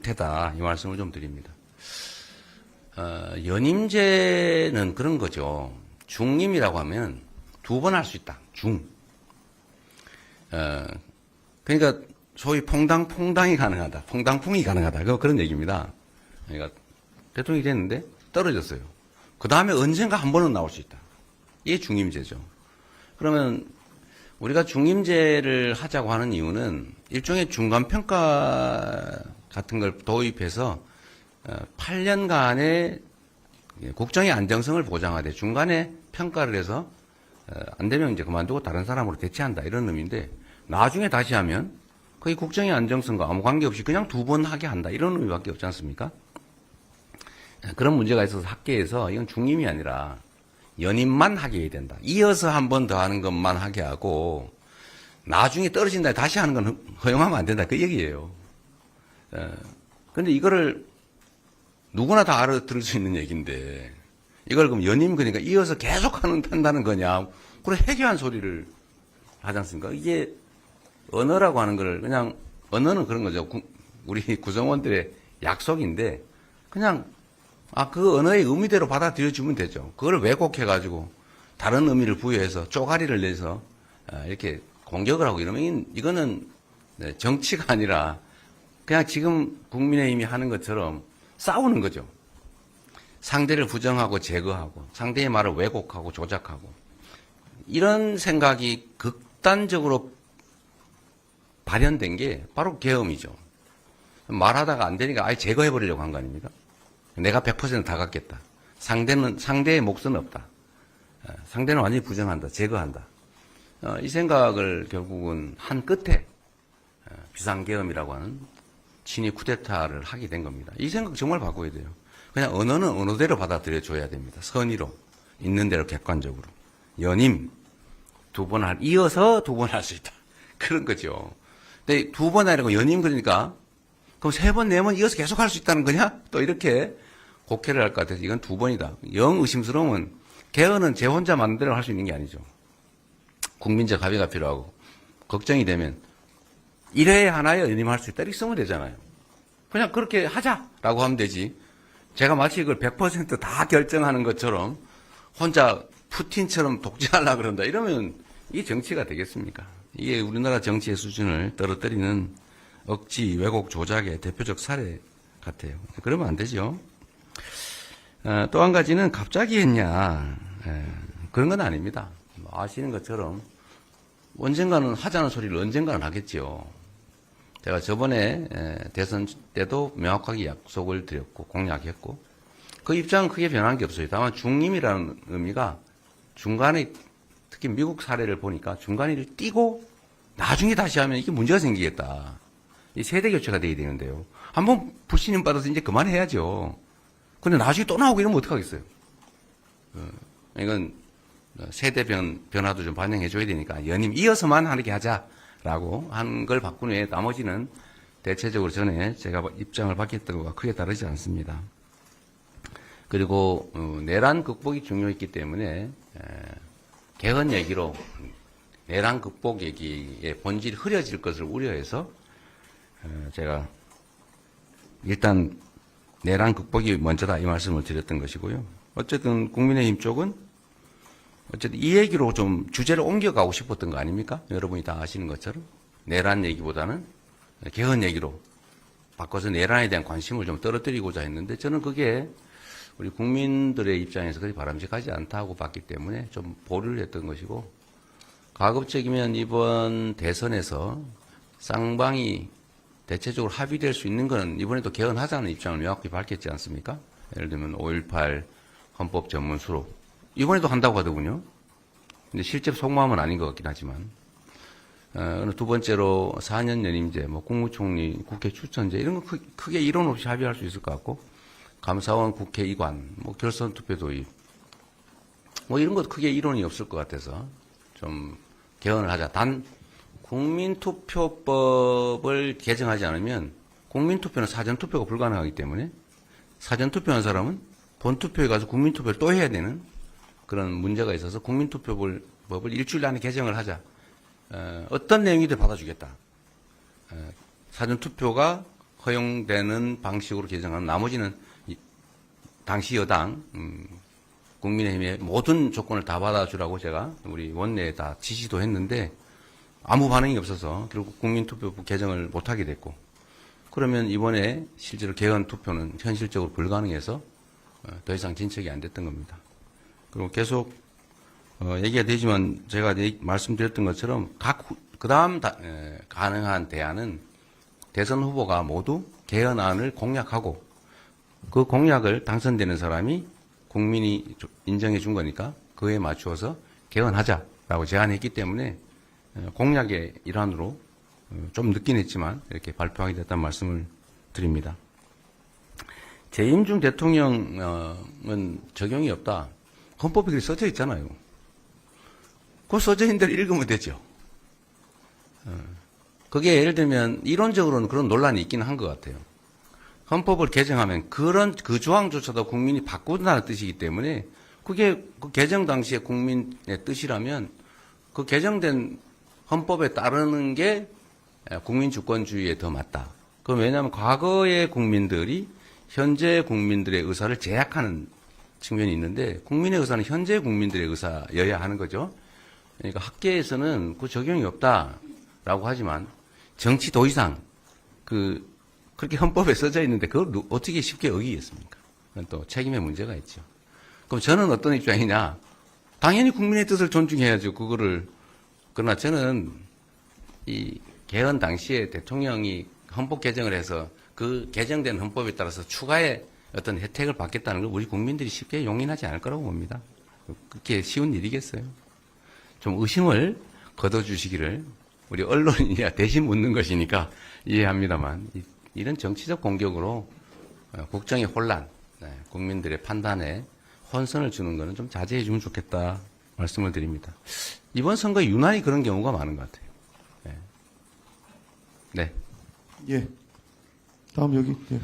테다 이 말씀을 좀 드립니다. 연임제는 그런 거죠. 중임이라고 하면 두 번 할 수 있다. 그러니까 소위 퐁당퐁당이 가능하다. 퐁당풍이 가능하다. 그런 얘기입니다. 그러니까 대통령이 됐는데 떨어졌어요. 그 다음에 언젠가 한 번은 나올 수 있다. 이게 중임제죠. 그러면 우리가 중임제를 하자고 하는 이유는 일종의 중간평가 같은 걸 도입해서 8년간의 국정의 안정성을 보장하되 중간에 평가를 해서 안 되면 이제 그만두고 다른 사람으로 대체한다 이런 의미인데 나중에 다시 하면 거의 국정의 안정성과 아무 관계없이 그냥 두 번 하게 한다 이런 의미밖에 없지 않습니까? 그런 문제가 있어서 학계에서 이건 중임이 아니라 연임만 하게 해야 된다. 이어서 한 번 더 하는 것만 하게 하고 나중에 떨어진다 다시 하는 건 허용하면 안 된다 그 얘기예요. 근데 이거를 누구나 다 알아들을 수 있는 얘기인데 이걸 그럼 연임 그러니까 이어서 계속 한다는 거냐 그런 해괴한 소리를 하지 않습니까? 이게 언어라고 하는 걸 그냥 언어는 그런 거죠. 우리 구성원들의 약속인데 그냥 그 언어의 의미대로 받아들여주면 되죠. 그걸 왜곡해가지고 다른 의미를 부여해서 쪼가리를 내서 이렇게 공격을 하고 이러면 이거는 정치가 아니라 그냥 지금 국민의힘이 하는 것처럼 싸우는 거죠. 상대를 부정하고 제거하고 상대의 말을 왜곡하고 조작하고 이런 생각이 극단적으로 발현된 게 바로 계엄이죠. 말하다가 안 되니까 아예 제거해버리려고 한 거 아닙니까? 내가 100%다 갖겠다. 상대의 몫은 없다. 상대는 완전히 부정한다. 제거한다. 이 생각을 결국은 한 끝에 비상계엄이라고 하는 친위 쿠데타를 하게 된 겁니다. 이 생각 정말 바꿔야 돼요. 그냥 언어는 언어대로 받아들여줘야 됩니다. 선의로. 있는 대로 객관적으로. 연임. 이어서 두 번 할 수 있다. 그런 거죠. 근데 두 번 하려고 연임 그러니까 그럼 세 번, 네 번 이어서 계속 할 수 있다는 거냐? 또 이렇게 곡해를 할 것 같아서 이건 두 번이다. 영 의심스러우면 개헌은 제 혼자 만든 대로 할 수 있는 게 아니죠. 국민적 합의가 필요하고 걱정이 되면 1회에 하나에 연임할 수 있다. 이렇게 쓰면 되잖아요. 그냥 그렇게 하자라고 하면 되지. 제가 마치 이걸 100%다 결정하는 것처럼 혼자 푸틴처럼 독재하려고 그런다. 이러면 이게 정치가 되겠습니까? 이게 우리나라 정치의 수준을 떨어뜨리는 억지, 왜곡, 조작의 대표적 사례 같아요. 그러면 안 되죠. 또 한 가지는 갑자기 했냐. 그런 건 아닙니다. 아시는 것처럼 언젠가는 하자는 소리를 언젠가는 하겠죠. 제가 저번에 대선 때도 명확하게 약속을 드렸고 공약했고 그 입장은 크게 변한 게 없어요. 다만 중임이라는 의미가 중간에 특히 미국 사례를 보니까 중간에 띄고 나중에 다시 하면 이게 문제가 생기겠다. 이 세대 교체가 돼야 되는데요. 한번 불신임 받아서 이제 그만해야죠. 근데 나중에 또 나오고 이러면 어떡하겠어요. 이건 세대 변화도 좀 반영해 줘야 되니까 연임 이어서만 하게 하자라고 한 걸 바꾼 후에 나머지는 대체적으로 전에 제가 입장을 밝혔던 것과 크게 다르지 않습니다. 그리고 내란 극복이 중요했기 때문에 개헌 얘기로 내란 극복 얘기의 본질이 흐려질 것을 우려해서 제가 일단 내란 극복이 먼저다 이 말씀을 드렸던 것이고요. 어쨌든 국민의힘 쪽은 어쨌든 이 얘기로 좀 주제를 옮겨가고 싶었던 거 아닙니까? 여러분이 다 아시는 것처럼 내란 얘기보다는 개헌 얘기로 바꿔서 내란에 대한 관심을 좀 떨어뜨리고자 했는데 저는 그게 우리 국민들의 입장에서 그리 바람직하지 않다고 봤기 때문에 좀 보류를 했던 것이고 가급적이면 이번 대선에서 쌍방이 대체적으로 합의될 수 있는 것은 이번에도 개헌하자는 입장을 명확히 밝혔지 않습니까? 예를 들면 5.18 헌법 전문 수록 이번에도 한다고 하더군요. 근데 실제 속마음은 아닌 것 같긴 하지만 두 번째로 4년 연임제, 국무총리, 국회 추천제 이런 거 크게 이론 없이 합의할 수 있을 것 같고 감사원 국회 이관, 결선 투표 도입 이런 것도 크게 이론이 없을 것 같아서 좀 개헌을 하자. 단 국민투표법을 개정하지 않으면 국민투표는 사전투표가 불가능하기 때문에 사전투표한 사람은 본투표에 가서 국민투표를 또 해야 되는 그런 문제가 있어서 국민투표법을 일주일 안에 개정을 하자. 어떤 내용이든 받아주겠다. 사전투표가 허용되는 방식으로 개정하는 나머지는 당시 여당 국민의힘의 모든 조건을 다 받아주라고 제가 우리 원내에 다 지시도 했는데 아무 반응이 없어서 결국 국민투표부 개정을 못하게 됐고 그러면 이번에 실제로 개헌 투표는 현실적으로 불가능해서 더 이상 진척이 안 됐던 겁니다. 그리고 계속 얘기가 되지만 제가 말씀드렸던 것처럼 그 다음 가능한 대안은 대선 후보가 모두 개헌안을 공약하고 그 공약을 당선되는 사람이 국민이 인정해 준 거니까 그에 맞추어서 개헌하자라고 제안했기 때문에 공약의 일환으로 좀 늦긴 했지만 이렇게 발표하게 됐다는 말씀을 드립니다. 재임 중 대통령은 적용이 없다. 헌법에 그렇게 써져 있잖아요. 그 써져 있는 대로 읽으면 되죠. 그게 예를 들면 이론적으로는 그런 논란이 있기는 한 것 같아요. 헌법을 개정하면 그 조항조차도 국민이 바꾼다는 뜻이기 때문에 그게 그 개정 당시에 국민의 뜻이라면 그 개정된 헌법에 따르는 게 국민 주권주의에 더 맞다. 그건 왜냐하면 과거의 국민들이 현재 국민들의 의사를 제약하는 측면이 있는데 국민의 의사는 현재 국민들의 의사여야 하는 거죠. 그러니까 학계에서는 그 적용이 없다라고 하지만 정치 도의상 그렇게 헌법에 써져 있는데 그걸 어떻게 쉽게 어기겠습니까? 그건 또 책임의 문제가 있죠. 그럼 저는 어떤 입장이냐? 당연히 국민의 뜻을 존중해야죠. 그러나 저는 이 개헌 당시에 대통령이 헌법 개정을 해서 그 개정된 헌법에 따라서 추가의 어떤 혜택을 받겠다는 걸 우리 국민들이 쉽게 용인하지 않을 거라고 봅니다. 그렇게 쉬운 일이겠어요? 좀 의심을 걷어주시기를 우리 언론이야 대신 묻는 것이니까 이해합니다만 이런 정치적 공격으로 국정의 혼란, 국민들의 판단에 혼선을 주는 것은 좀 자제해 주면 좋겠다 말씀을 드립니다. 이번 선거에 유난히 그런 경우가 많은 것 같아요. 네. 예. 다음 여기. 예.